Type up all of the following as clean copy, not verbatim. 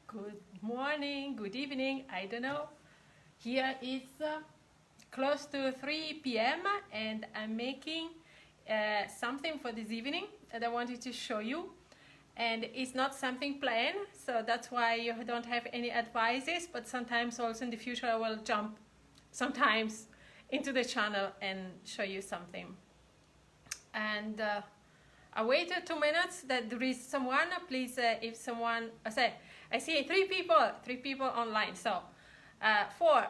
Good morning, good evening, I don't know. Here it's close to 3 p.m. and I'm making something for this evening that I wanted to show you. And it's not something planned, so that's why you don't have any advices, but sometimes also in the future I will jump sometimes into the channel and show you something. And I waited 2 minutes that there is someone. Please, if someone, I see three people online, so 4.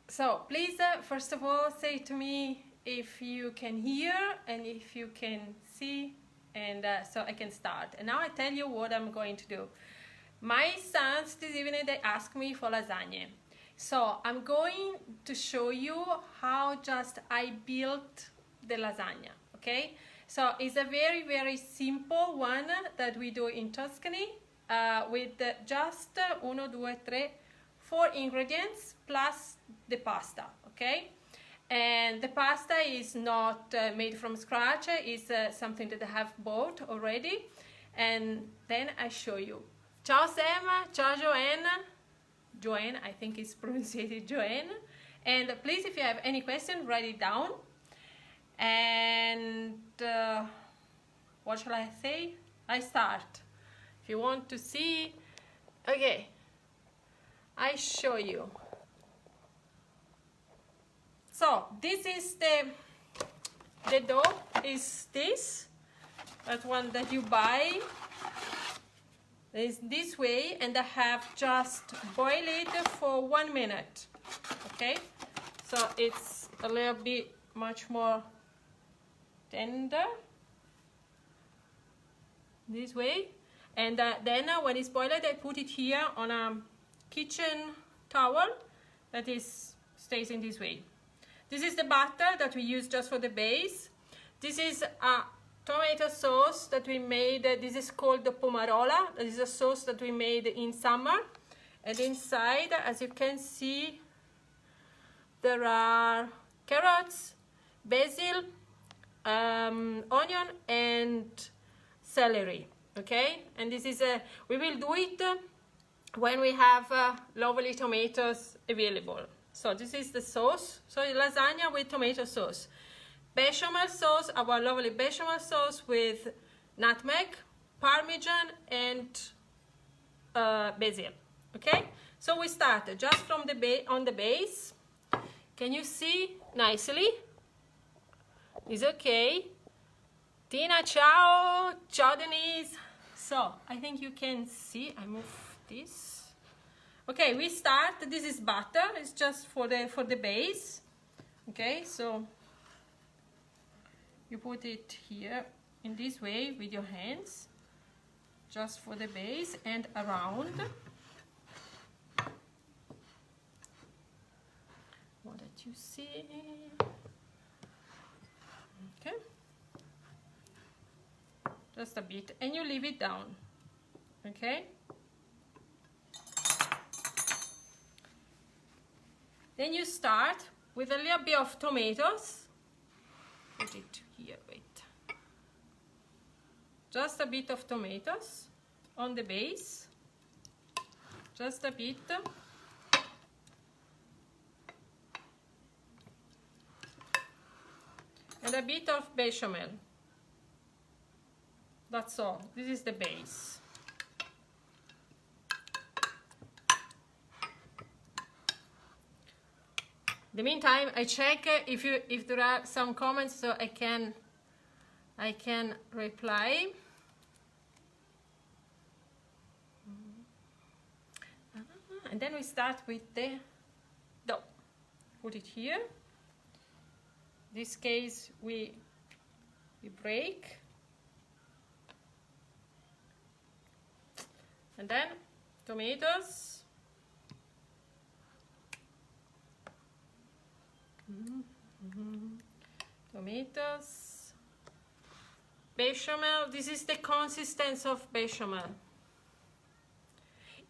So please, first of all, say to me if you can hear and if you can see, and so I can start. And now I tell you what I'm going to do. My sons this evening, they asked me for lasagne. So I'm going to show you how just I built the lasagna, okay? So it's a very, very simple one that we do in Tuscany with just 4 ingredients plus the pasta, okay? And the pasta is not made from scratch, it's something that I have bought already. And then I show you. Ciao Sam, ciao Joanne. Joanne, I think it's pronounced Joanne. And please, if you have any question, write it down. And what shall I say? I start. If you want to see, okay, I show you. So this is the dough is this, that one that you buy is this way, and I have just boiled it for 1 minute, okay? So it's a little bit much more tender, this way. And then when it's boiled, I put it here on a kitchen towel that stays in this way. This is the butter that we use just for the base. This is a tomato sauce that we made. This is called the Pomarola. This is a sauce that we made in summer. And inside, as you can see, there are carrots, basil, onion, and celery. Okay? And this is we will do it when we have lovely tomatoes available. So this is the sauce. So lasagna with tomato sauce. Bèchamel sauce, our lovely Bèchamel sauce with nutmeg, Parmesan, and Basil. Okay? So we start just from on the base. Can you see nicely? Is okay. Tina, ciao. Ciao, Denise. So I think you can see. I move this. Okay, we start. This is butter. It's just for the base. Okay, so you put it here in this way with your hands, just for the base and around. What did you see? Okay, just a bit, and you leave it down. Okay. Then you start with a little bit of tomatoes. Put it here, wait. Just a bit of tomatoes on the base. Just a bit. And a bit of bechamel. That's all. This is the base. In the meantime, I check if there are some comments so I can reply. And then we start with the dough. Put it here. In this case, we break. And then tomatoes. Tomatoes, bechamel. This is the consistency of bechamel.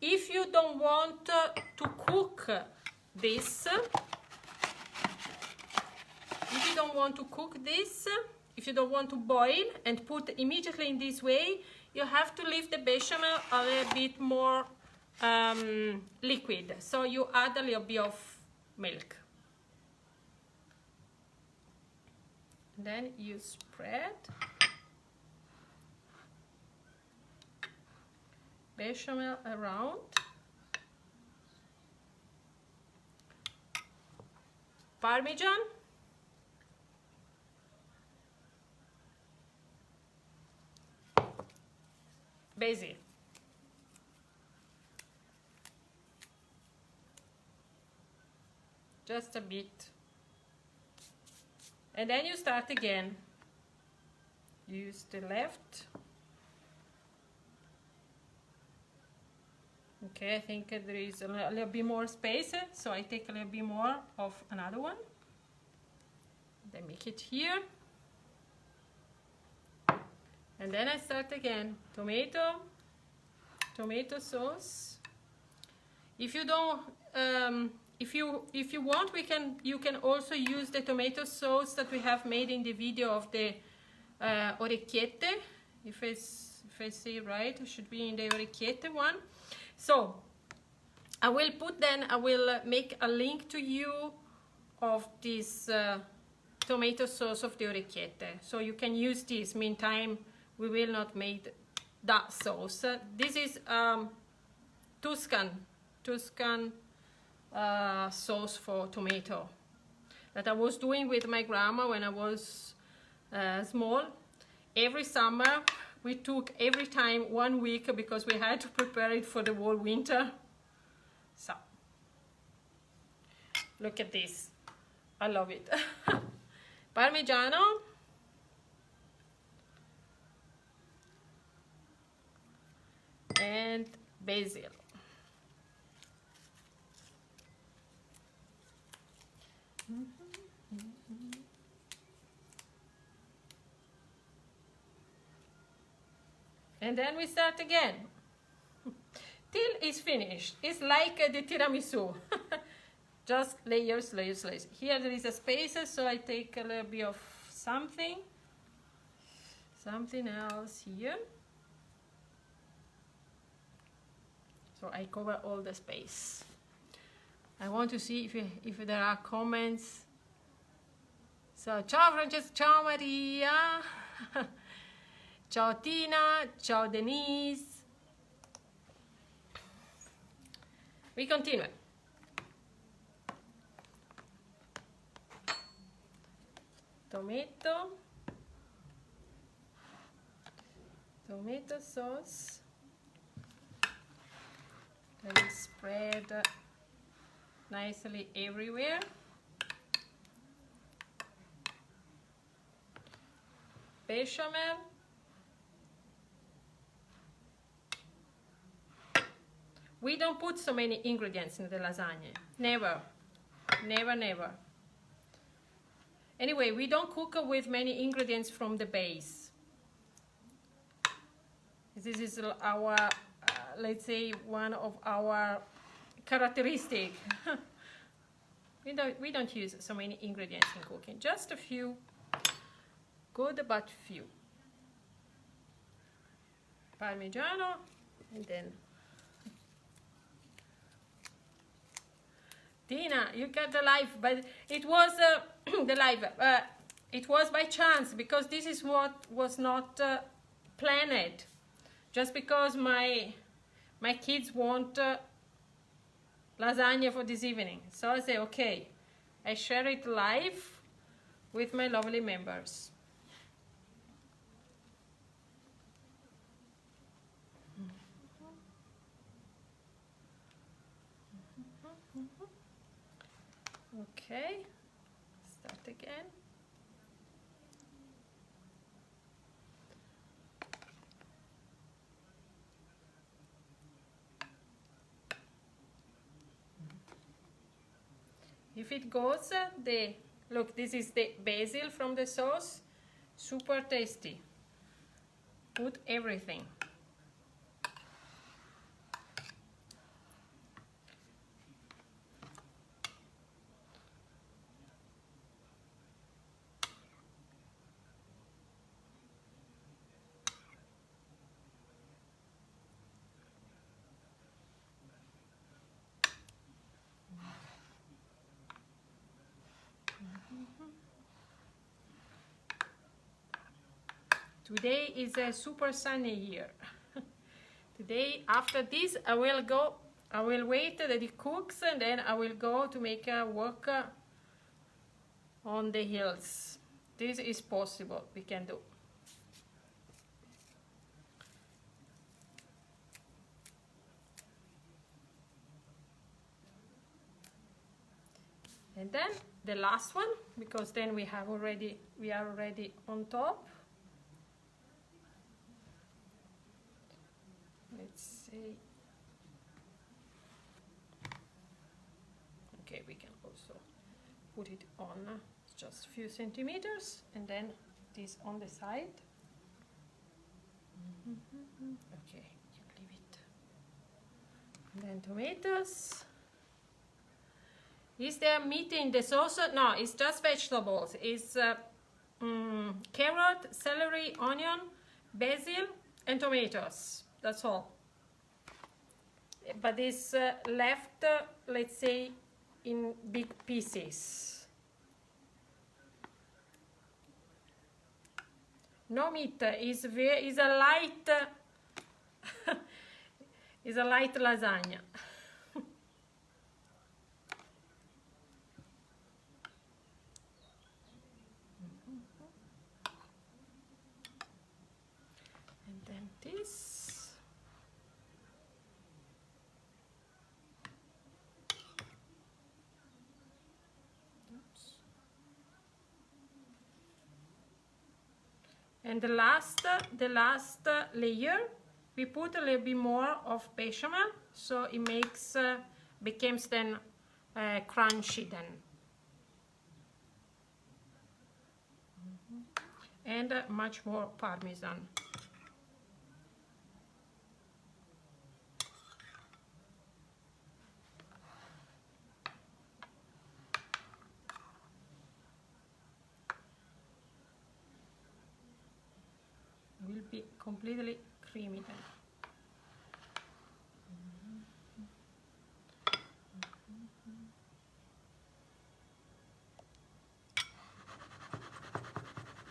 If you don't want to cook this, if you don't want to boil and put immediately in this way, you have to leave the bechamel a little bit more liquid, so you add a little bit of milk. Then you spread bechamel around. Parmesan. Basil. Just a bit. And then you start again. Use the left. Okay, I think there is a little bit more space, so I take a little bit more of another one. Then make it here. And then I start again. Tomato sauce. If you don't, if you want, you can also use the tomato sauce that we have made in the video of the orecchiette. If I say right, it should be in the orecchiette one. So I will make a link to you of this tomato sauce of the orecchiette, so you can use this. Meantime, we will not make that sauce. This is Tuscan sauce for tomato that I was doing with my grandma when I was small. Every summer we took every time 1 week because we had to prepare it for the whole winter. So look at this, I love it. Parmigiano. And basil. And then we start again till it's finished. It's like the tiramisu. Just layers, layers, layers. Here there is a space, so I take a little bit of something else here. So I cover all the space. I want to see if there are comments. So, ciao Francesca, ciao Maria, ciao Tina, ciao Denise. We continue. Tomato sauce. Let it spread nicely everywhere. Bechamel. We don't put so many ingredients in the lasagna. Never. Never, never. Anyway, we don't cook with many ingredients from the base. This is our, let's say, one of our characteristics. We don't use so many ingredients in cooking. Just a few. Good, but few. Parmigiano, and then Tina, you got the live, but it was the live. It was by chance because this is what was not planned. Just because my kids want lasagna for this evening, so I say okay, I share it live with my lovely members. Okay, start again. If it goes, look, this is the basil from the sauce, super tasty. Put everything. Today is a super sunny here. Today, after this, I will wait that it cooks, and then I will go to make a walk on the hills. This is possible, we can do. And then the last one, because then we are already on top. Let's see. Okay, we can also put it on just a few centimeters, and then this on the side. Okay, you leave it. And then tomatoes. Is there meat in the sauce? No, it's just vegetables. It's carrot, celery, onion, basil, and tomatoes. That's all. But it's left, let's say, in big pieces. No meat. Is a light. Is a light lasagna. This. Oops. And the last layer, we put a little bit more of bechamel, so it makes becomes then crunchy then. And much more Parmesan. Will be completely creamy then.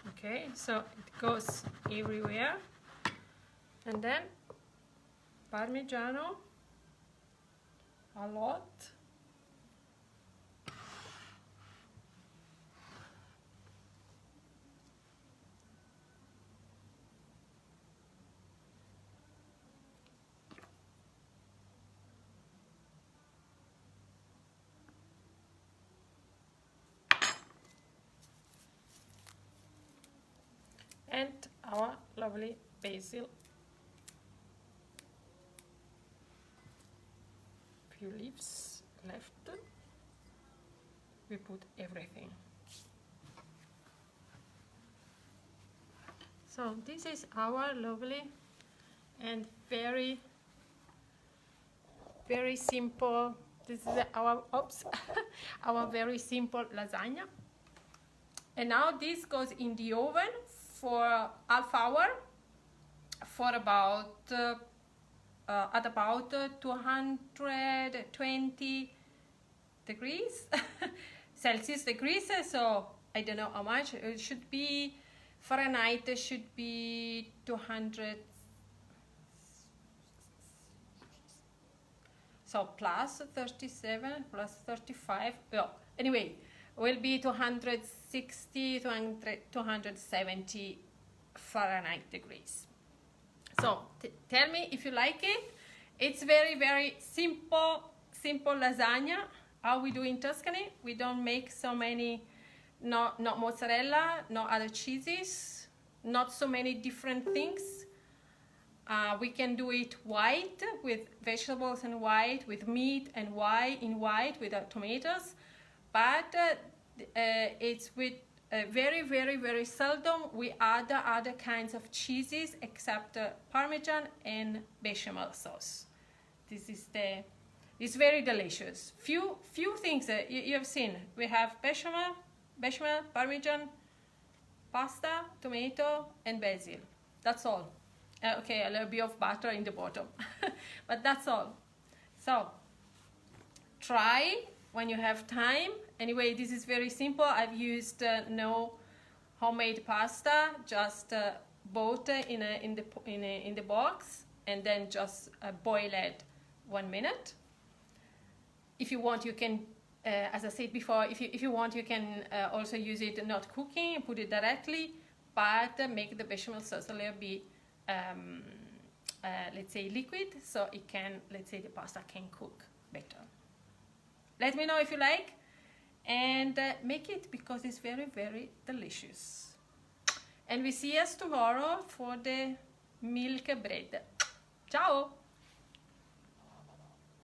Okay, so it goes everywhere, and then Parmigiano a lot. And our lovely basil. Few leaves left. We put everything. So this is our lovely and very simple. This is our our very simple lasagna. And now this goes in the oven for half hour for about at about 220 degrees Celsius degrees. So I don't know how much it should be. Fahrenheit it should be 200. So plus 37 plus 35. Well, anyway, will be 260 270 Fahrenheit degrees. So tell me if you like it. It's very simple lasagna. How we do in Tuscany, we don't make so many, not mozzarella, no other cheeses, not so many different things. We can do it white with vegetables and white, with meat and white with tomatoes, but it's with very seldom we add other kinds of cheeses except Parmesan and bechamel sauce. This is it's very delicious. Few things you have seen. We have bechamel, Parmesan, pasta, tomato, and basil. That's all. Okay, a little bit of butter in the bottom, but that's all. So try when you have time. Anyway, this is very simple. I've used no homemade pasta, just both in the box, and then just boil it 1 minute. If you want, you can, as I said before, if you want, you can also use it not cooking and put it directly, but make the bechamel sauce a little bit, let's say, liquid, so it can, let's say, the pasta can cook better. Let me know if you like, and make it, because it's very, very delicious. And we see us tomorrow for the milk bread. Ciao!